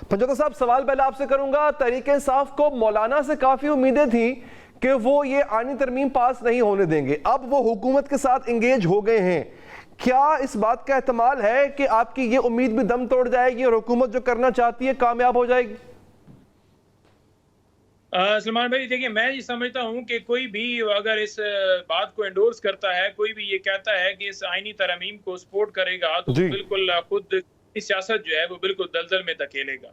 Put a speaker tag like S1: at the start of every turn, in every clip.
S1: पंजोता साहब, सवाल पहले आपसे करूंगा, तहरीक इंसाफ को मौलाना से काफी उम्मीदें थी कि वो ये आईनी तरमीम पास नहीं होने देंगे, अब वो हुकूमत के साथ इंगेज हो गए हैं। क्या इस बात का एहतमाल है कि आपकी ये उम्मीद भी दम तोड़ जाएगी और हुकूमत जो करना चाहती है कामयाब हो जाएगी?
S2: सलमान भाई देखिए, मैं ये समझता हूँ कि कोई भी अगर इस बात को एंडोर्स करता है, कोई भी ये कहता है कि इस आईनी तरमीम को सपोर्ट करेगा, तो
S1: जी।
S2: बिल्कुल खुद सियासत जो है वो बिल्कुल दलदल में धकेलेगा।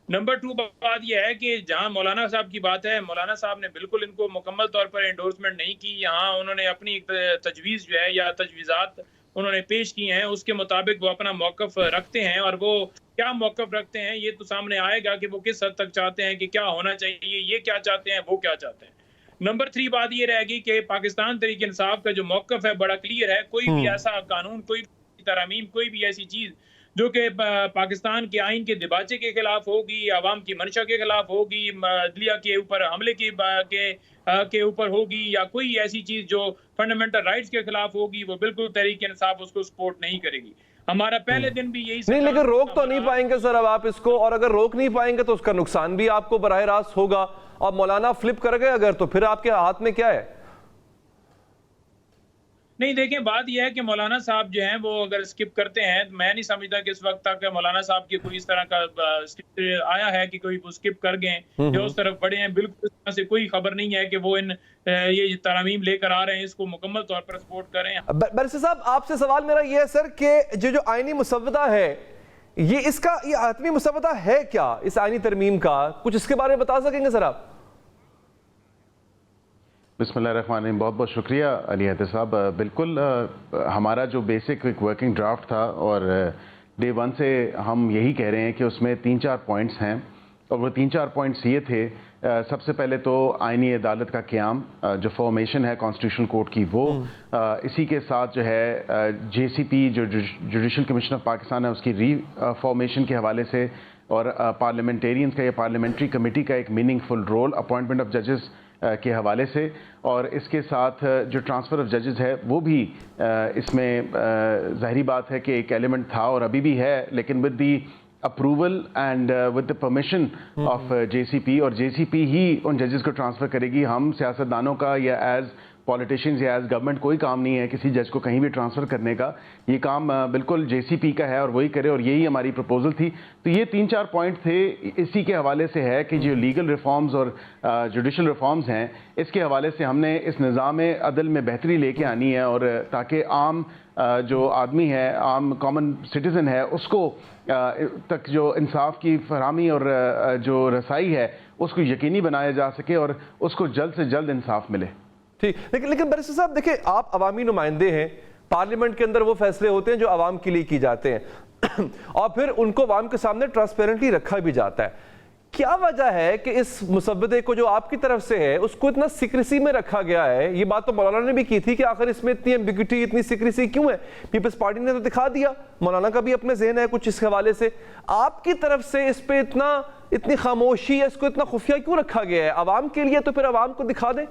S2: नंबर 2 बात यह है कि जहां मौलाना साहब की बात है, मौलाना साहब ने बिल्कुल इनको मुकम्मल तौर पर एंडोर्समेंट नहीं की। यहाँ उन्होंने अपनी एक तजवीज़ जो है या तजवीज़ात उन्होंने पेश की हैं, उसके मुताबिक वो अपना मौक़िफ़ रखते हैं, और वो क्या मौक़िफ़ रखते हैं ये तो सामने आएगा कि वो किस हद तक चाहते हैं कि क्या होना चाहिए, ये क्या चाहते हैं, वो क्या चाहते हैं। नंबर 3 बात ये रहेगी कि पाकिस्तान तहरीक इंसाफ का जो मौक़िफ़ है बड़ा क्लियर है। कोई भी ऐसा कानून, कोई भी तरमीम, कोई भी ऐसी चीज़ जो कि पाकिस्तान के आइन के दिबाचे के खिलाफ होगी, आवाम की मंशा के खिलाफ होगी, अदलिया के ऊपर हमले के ऊपर होगी, या कोई ऐसी चीज जो फंडामेंटल राइट्स के खिलाफ होगी, वो बिल्कुल तहरीक इंसाफ उसको सपोर्ट नहीं करेगी। हमारा पहले दिन भी यही
S1: नहीं, लेकिन रोक तो नहीं
S2: हमारा
S1: पाएंगे सर अब आप इसको, और अगर रोक नहीं पाएंगे तो उसका नुकसान भी आपको बराह रास्त होगा। और मौलाना फ्लिप कर गए अगर, तो फिर आपके हाथ में क्या है?
S2: नहीं, देखें, बात यह है कि मौलाना साहब जो हैं वो अगर स्किप करते हैं, तो मैं नहीं समझता कि इस वक्त तक मौलाना साहब की कोई इस तरह का स्किप आया है कि कोई वो स्किप कर गए या उस तरफ बढ़े हैं। बिल्कुल इस तरह से कोई खबर नहीं है कि वो ये तरमीम लेकर आ रहे हैं, इसको मुकम्मल तौर पर सपोर्ट कर रहे हैं।
S1: बैरिस्टर साहब, आपसे सवाल मेरा ये है सर कि जो आईनी मुसव्वदा है, ये आतमी मुसव्वदा है क्या इस आईनी तरमीम का? कुछ इसके बारे में बता सकेंगे सर आप?
S3: बिस्मिल्लाहिर्रहमानिर्रहीम। बहुत बहुत शुक्रिया अली हैदर साहब। बिल्कुल हमारा जो बेसिक एक वर्किंग ड्राफ्ट था, और डे 1 से हम यही कह रहे हैं कि उसमें 3-4 पॉइंट्स हैं, और वो 3-4 पॉइंट्स ये थे। सबसे पहले तो आईनी अदालत का क़याम, जो फॉर्मेशन है कॉन्स्टिट्यूशन कोर्ट की, वो इसी के साथ जो है JCP जो जुडिशल कमीशन ऑफ पाकिस्तान है उसकी फॉर्मेशन के हवाले से, और पार्लियामेंटेरियंस का या पार्लियामेंट्री कमेटी का एक मीनिंगफुल रोल अपॉइंटमेंट ऑफ जजेस के हवाले से, और इसके साथ जो ट्रांसफ़र ऑफ जजेस है वो भी इसमें ज़ाहिरी बात है कि एक एलिमेंट था और अभी भी है, लेकिन with the approval and with the permission of JCP, और JCP ही उन जजेस को ट्रांसफ़र करेगी। हम सियासतदानों का या एज पॉलिटिशियंस या एज गवर्नमेंट कोई काम नहीं है किसी जज को कहीं भी ट्रांसफ़र करने का। ये काम बिल्कुल JCP का है और वही करे, और यही हमारी प्रपोजल थी। तो ये 3-4 पॉइंट थे। इसी के हवाले से है कि जो लीगल रिफॉर्म्स और जुडिशल रिफॉर्म्स हैं, इसके हवाले से हमने इस निज़ाम अदल में बेहतरी लेके आनी है, और ताकि आम जो आदमी है, आम कॉमन सिटीज़न है, उसको तक जो इंसाफ की फरहमी और जो रसाई है उसको यकीनी बनाया जा सके और उसको जल्द से जल्द इंसाफ मिले।
S1: ठीक, लेकिन बैरिस्टर साहब देखिए, आप अवामी नुमाइंदे हैं, पार्लियामेंट के अंदर वो फैसले होते हैं जो आवाम के लिए की जाते हैं और फिर उनको आवाम के सामने ट्रांसपेरेंटली रखा भी जाता है। क्या वजह है कि इस मुसव्वदे को जो आपकी तरफ से है उसको इतना सीक्रेसी में रखा गया है? ये बात तो मौलाना ने भी की थी कि आखिर इसमें इतनी एम्बिग्यूटी, इतनी सीक्रेसी क्यों है? पीपल्स पार्टी ने तो दिखा दिया, मौलाना का भी अपने ज़हन है कुछ इस हवाले से। आपकी तरफ से इस पे इतनी खामोशी है, इसको इतना खुफिया क्यों रखा गया है? आवाम के लिए तो फिर आवाम को दिखा दें।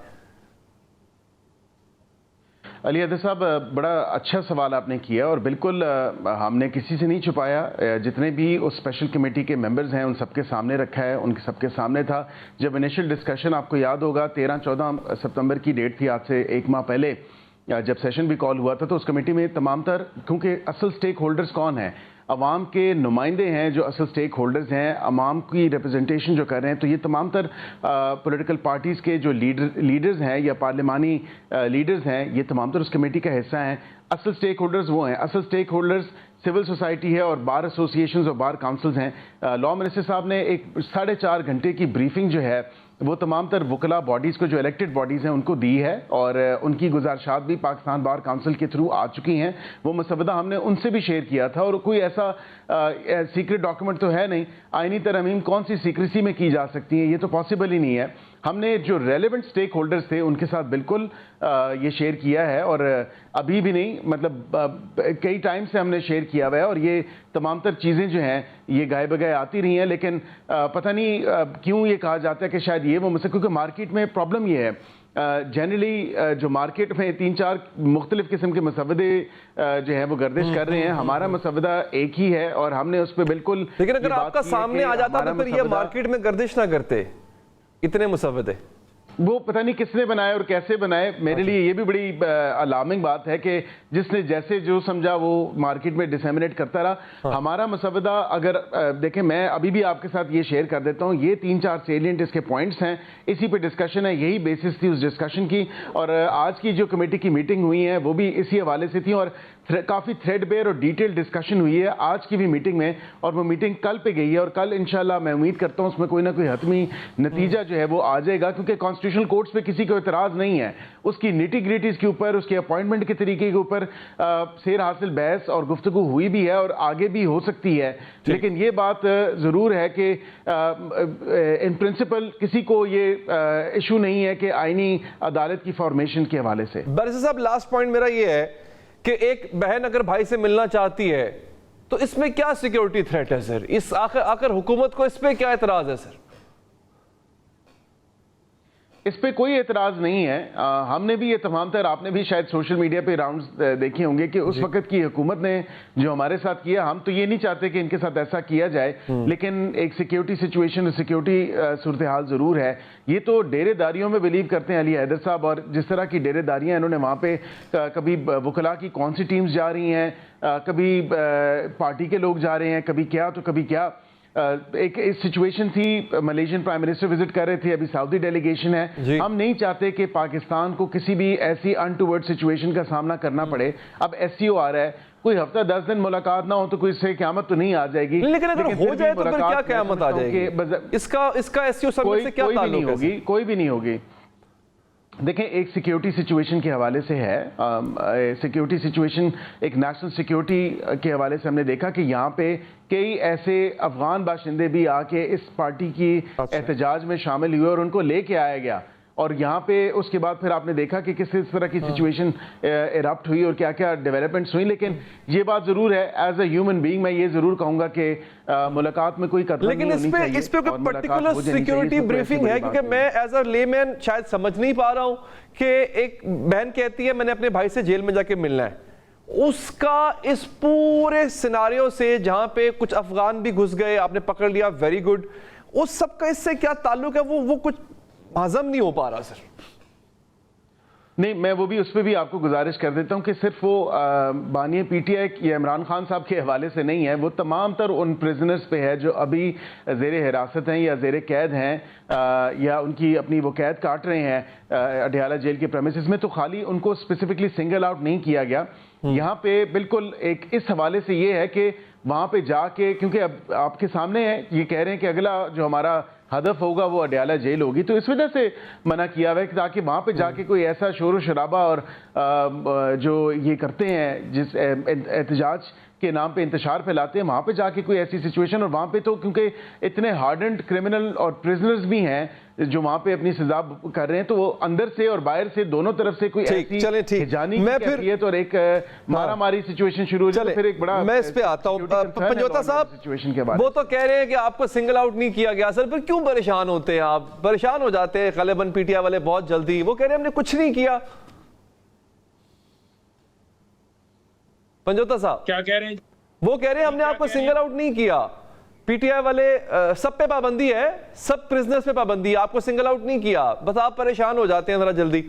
S3: अली हैदर साहब, बड़ा अच्छा सवाल आपने किया, और बिल्कुल हमने किसी से नहीं छुपाया। जितने भी उस स्पेशल कमेटी के मेंबर्स हैं उन सबके सामने रखा है, उनके सबके सामने था। जब इनिशियल डिस्कशन, आपको याद होगा 13-14 सितंबर की डेट थी, आज से 1 माह पहले, जब सेशन भी कॉल हुआ था, तो उस कमेटी में तमाम तर, क्योंकि असल स्टेक होल्डर्स कौन है, अवाम के नुमाइंदे हैं जो असल स्टेक होल्डर्स हैं, अवाम की रिप्रेजेंटेशन जो कर रहे हैं, तो ये तमाम तर पॉलिटिकल पार्टीज़ के जो लीडर्स हैं या पार्लिमानी लीडर्स हैं, ये तमाम तर उस कमेटी का हिस्सा हैं। असल स्टेक होल्डर्स वो हैं, असल स्टेक होल्डर्स सिविल सोसाइटी है और बार एसोसिएशंस और बार काउंसिल्स हैं। लॉ मिनिस्टर साहब ने एक 4.5 घंटे की ब्रीफिंग जो है वो तमाम तर वकला बॉडीज़ को, जो इलेक्टेड बॉडीज़ हैं, उनको दी है, और उनकी गुजारिशात भी पाकिस्तान बार काउंसिल के थ्रू आ चुकी हैं। वो मसवदा हमने उनसे भी शेयर किया था, और कोई ऐसा सीक्रेट डॉक्यूमेंट तो है नहीं। आईनी तरमीम कौन सी सीक्रेसी में की जा सकती है, ये तो पॉसिबल ही नहीं है। हमने जो रेलेवेंट स्टेक होल्डर्स थे उनके साथ बिल्कुल ये शेयर किया है, और अभी भी नहीं, मतलब कई टाइम से हमने शेयर किया हुआ है, और ये तमाम तर चीज़ें जो हैं ये गाए बगाए आती रही हैं। लेकिन पता नहीं क्यों ये कहा जाता है कि शायद ये वो मुझसे, क्योंकि मार्केट में प्रॉब्लम ये है जनरली जो मार्केट में 3-4 मुख्तलिफ किस्म के मसवदे जो है वो गर्दिश कर रहे हैं। हमारा मसवदा एक ही है और हमने उस पर बिल्कुल,
S1: लेकिन अगर आपका सामने आ जाता तो फिर ये मार्केट में गर्दिश ना करते इतने मुसवदे।
S3: वो पता नहीं किसने बनाए और कैसे बनाए। मेरे लिए ये भी बड़ी अलार्मिंग बात है कि जिसने जैसे जो समझा वो मार्केट में डिसेमिनेट करता रहा। हमारा मसवदा अगर देखें, मैं अभी भी आपके साथ ये शेयर कर देता हूँ, ये 3-4 सेलिएंट इसके पॉइंट्स हैं, इसी पे डिस्कशन है, यही बेसिस थी उस डिस्कशन की। और आज की जो कमेटी की मीटिंग हुई है वो भी इसी हवाले से थी और काफ़ी थ्रेडबेयर और डिटेल डिस्कशन हुई है आज की भी मीटिंग में। और वो मीटिंग कल पे गई है और कल इंशाल्लाह मैं उम्मीद करता हूँ उसमें कोई ना कोई हतमी नतीजा जो है वो आ जाएगा, क्योंकि कॉन्स्टिट्यूशनल कोर्ट्स पे किसी को इतराज़ नहीं है। उसकी निटी ग्रिटीज के ऊपर, उसके अपॉइंटमेंट के तरीके के ऊपर सेर हासिल बहस और गुफ्तगू हुई भी है और आगे भी हो सकती है। लेकिन ये बात ज़रूर है कि इन प्रिंसिपल किसी को ये इशू नहीं है कि आईनी अदालत की फॉर्मेशन के हवाले से।
S1: बैरिस्टर साहब, लास्ट पॉइंट मेरा ये है कि एक बहन अगर भाई से मिलना चाहती है तो इसमें क्या सिक्योरिटी थ्रेट है सर? इस आखिर हुकूमत को इस पे क्या एतराज है सर?
S3: इस पे कोई एतराज नहीं है। हमने भी ये तमाम तर, आपने भी शायद सोशल मीडिया पे राउंड्स देखे होंगे कि उस वक्त की हुकूमत ने जो हमारे साथ किया, हम तो ये नहीं चाहते कि इनके साथ ऐसा किया जाए, लेकिन एक सिक्योरिटी सिचुएशन, सिक्योरिटी सूरत हाल जरूर है। ये तो डेरेदारियों में बिलीव करते हैं अली हैदर साहब, और जिस तरह की डेरेदारियां इन्होंने वहाँ पे, कभी वकला की कौन सी टीम्स जा रही हैं, कभी पार्टी के लोग जा रहे हैं, कभी क्या तो कभी क्या। एक सिचुएशन थी, मलेशियन प्राइम मिनिस्टर विजिट कर रहे थे, अभी सऊदी डेलीगेशन है। हम नहीं चाहते कि पाकिस्तान को किसी भी ऐसी अनटूवर्ड सिचुएशन का सामना करना पड़े। अब एससीओ आ रहा है, कोई हफ्ता 10 दिन मुलाकात ना हो तो कोई इससे क़यामत तो नहीं आ जाएगी।
S1: लेकिन अगर हो जाए तो फिर क्या क़यामत आ जाएगी? इसका एससीओ समिट से क्या ताल्लुक है?
S3: कोई भी नहीं होगी। देखें, एक सिक्योरिटी सिचुएशन के हवाले से है, सिक्योरिटी सिचुएशन एक नेशनल सिक्योरिटी के हवाले से हमने देखा कि यहाँ पे कई ऐसे अफगान बाशिंदे भी आके इस पार्टी की एहतजाज में शामिल हुए और उनको लेके आया गया। और यहाँ पे उसके बाद फिर आपने देखा कि किस तरह की सिचुएशन इरप्ट हुई और क्या क्या डेवलपमेंट्स हुई। लेकिन ये बात जरूर है, एज ए ह्यूमन बीइंग मैं ये जरूर कहूंगा कि मुलाकात में कोई कतल नहीं होनी चाहिए।
S1: लेकिन इस पे कोई पर्टिकुलर सिक्योरिटी ब्रीफिंग है? क्योंकि मैं एज अ लेमैन शायद समझ नहीं पा रहा हूं कि एक बहन कहती है मैंने अपने भाई से जेल में जाके मिलना है, उसका इस पूरे सिनारियो से जहां पे कुछ अफगान भी घुस गए, आपने पकड़ लिया, वेरी गुड, उस सब का इससे क्या ताल्लुक है? वो कुछ हजम नहीं हो पा रहा सर।
S3: नहीं, मैं वो भी, उस पर भी आपको गुजारिश कर देता हूं कि सिर्फ वो बानी पीटीआई या इमरान खान साहब के हवाले से नहीं है, वो तमाम तर उन प्रिजनर्स पे है जो अभी ज़ेर हिरासत हैं या ज़ेर कैद हैं या उनकी अपनी वो कैद काट रहे हैं अडियाला जेल के प्रेमिसेस में। तो खाली उनको स्पेसिफिकली सिंगल आउट नहीं किया गया। यहाँ पे बिल्कुल एक इस हवाले से ये है कि वहाँ पे जाके, क्योंकि अब आपके सामने है, ये कह रहे हैं कि अगला जो हमारा हदफ होगा वो अडियाला जेल होगी, तो इस वजह से मना किया हुआ है ताकि वहाँ पे जाके कोई ऐसा शोर शराबा और जो ये करते हैं, जिस एहतजाज के नाम पे इंतशार फैलाते हैं, वहाँ पे जाके कोई ऐसी सिचुएशन, और वहाँ पे तो क्योंकि इतने हार्डेंड क्रिमिनल और प्रिजनर्स भी हैं जो वहाँ पे अपनी सजा कर रहे हैं, तो वो अंदर से और बाहर से दोनों तरफ से कोई ऐसी जानी की कैफियत और एक मारामारी सिचुएशन शुरू हो जाए, फिर एक बड़ा।
S1: मैं इस पे आता हूँ पंजोता साहब, सिचुएशन के बारे में वो तो कह रहे हैं कि आपको सिंगल आउट नहीं किया गया सर, फिर क्यों परेशान होते हैं आप? परेशान हो जाते हैं गलबन पीटीआई वाले बहुत जल्दी। वो कह रहे हैं हमने कुछ नहीं किया। पंजोता साहब
S2: क्या कह रहे हैं?
S1: वो कह रहे हैं हमने आपको सिंगल आउट नहीं किया, पीटीआई वाले सब पे पाबंदी है, सब प्रिजनर्स पे पाबंदी है, आपको सिंगल आउट नहीं किया, बस आप परेशान हो जाते हैं जरा जल्दी।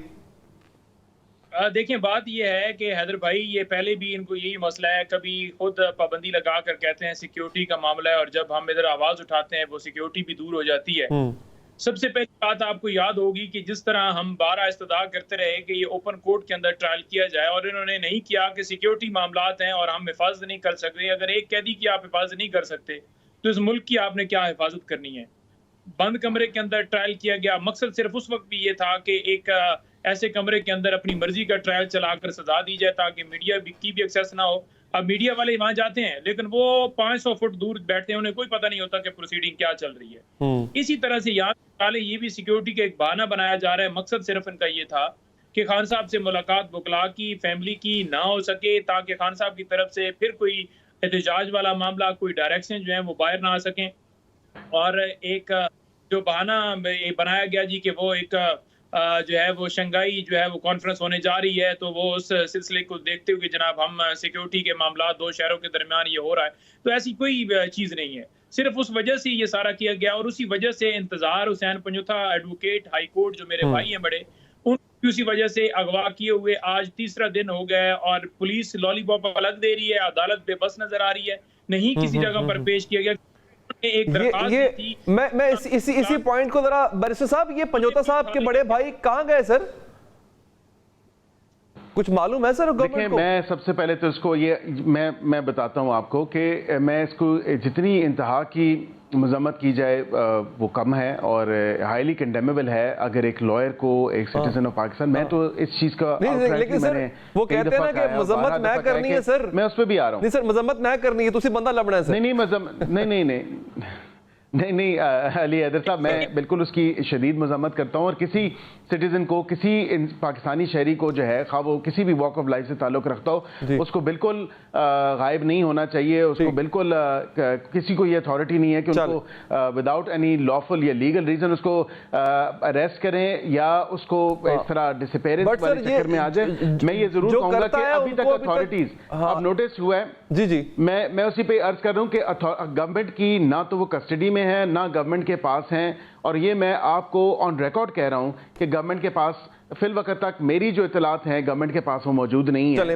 S2: देखिए, बात ये है कि हैदर भाई, ये पहले भी इनको यही मसला है, कभी खुद पाबंदी लगा कर कहते हैं सिक्योरिटी का मामला है, और जब हम इधर आवाज उठाते हैं वो सिक्योरिटी भी दूर हो जाती है। सबसे पहली बात आपको याद होगी कि जिस तरह हम 12 इस्तदा करते रहे कि ये ओपन कोर्ट के अंदर ट्रायल किया जाए, और इन्होंने नहीं किया कि सिक्योरिटी मामलात हैं और हम हिफाजत नहीं कर सकते। अगर एक कैदी की आप हिफाजत नहीं कर सकते तो इस मुल्क की आपने क्या हिफाजत करनी है? बंद कमरे के अंदर ट्रायल किया गया, मकसद सिर्फ उस वक्त भी ये था कि एक ऐसे कमरे के अंदर अपनी मर्जी का ट्रायल चलाकर सजा दी जाए ताकि मीडिया की भी एक्सेस ना हो। अब मीडिया वाले वहां जाते हैं लेकिन वो 500 फुट दूर बैठते हैं, उन्हें कोई पता नहीं होता कि प्रोसीडिंग क्या चल रही है। इसी तरह से यहाँ ये भी सिक्योरिटी का एक बहाना बनाया जा रहा है। मकसद सिर्फ इनका ये था कि खान साहब से मुलाकात वकला की, फैमिली की ना हो सके, ताकि खान साहब की तरफ से फिर कोई एहतजाज वाला मामला, कोई डायरेक्शन जो है वो बाहर ना आ सकें। और एक जो बहाना बनाया गया जी कि वो एक जो है वो शंघाई जो है वो कॉन्फ्रेंस होने जा रही है, तो वो उस सिलसिले को देखते हुए जनाब हम सिक्योरिटी के मामला दो शहरों के दरमियान ये हो रहा है, तो ऐसी कोई चीज़ नहीं है। सिर्फ उस वजह से ये सारा किया गया और उसी वजह से इंतजार हुसैन पंजुथा एडवोकेट हाई कोर्ट जो मेरे भाई हैं बड़े, उनकी उसी वजह से अगवा किए हुए आज तीसरा दिन हो गया है और पुलिस लॉलीपॉप अलग दे रही है, अदालत बेबस नजर आ रही है, नहीं किसी जगह पर पेश किया गया। एक दरखास्त
S1: ये
S2: थी,
S1: मैं इसी पॉइंट को जरा बैरिस्टर साहब, ये पंजोता साहब के बड़े भाई कहाँ गए सर? कुछ मालूम है सर
S3: देखिए,
S1: गवर्नमेंट को?
S3: मैं सबसे पहले तो इसको ये मैं बताता हूँ आपको कि मैं इसको जितनी इंतहा की मजम्मत की जाए वो कम है और हाईली कंडेमेबल है। अगर एक लॉयर को, एक सिटीजन ऑफ पाकिस्तान, मैं तो इस चीज का
S1: लेकिन सर वो कहते हैं ना कि मजम्मत मैं करनी है सर।
S3: मैं उस पर भी आ रहा हूँ।
S1: नहीं सर, मजम्मत मैं करनी है, तुसी बंदा लबना है सर।
S3: नहीं अली हैदर साहब, मैं बिल्कुल उसकी शदीद मजम्मत करता हूँ और किसी सिटीजन को, किसी पाकिस्तानी शहरी को जो है, खा वो किसी भी वॉक ऑफ लाइफ से ताल्लुक रखता हो, उसको बिल्कुल गायब नहीं होना चाहिए। उसको बिल्कुल किसी को ये अथॉरिटी नहीं है कि उनको विदाउट एनी लॉफुल या लीगल रीजन उसको अरेस्ट करें या उसको इस तरह डिसअपीयरेंस वाले चक्कर में आ जाए। मैं ये जरूर कहूंगा कि अभी तक अथॉरिटीज, अब नोटिस हुआ है
S1: जी,
S3: मैं उसी पे अर्ज कर रहा हूँ कि गवर्नमेंट की ना तो वो कस्टडी में है, ना गवर्नमेंट के पास हैं, और ये मैं आपको ऑन रिकॉर्ड कह रहा हूं कि गवर्नमेंट के पास फिल वक्त तक मेरी जो इतलात हैं गवर्नमेंट के पास वो मौजूद नहीं है।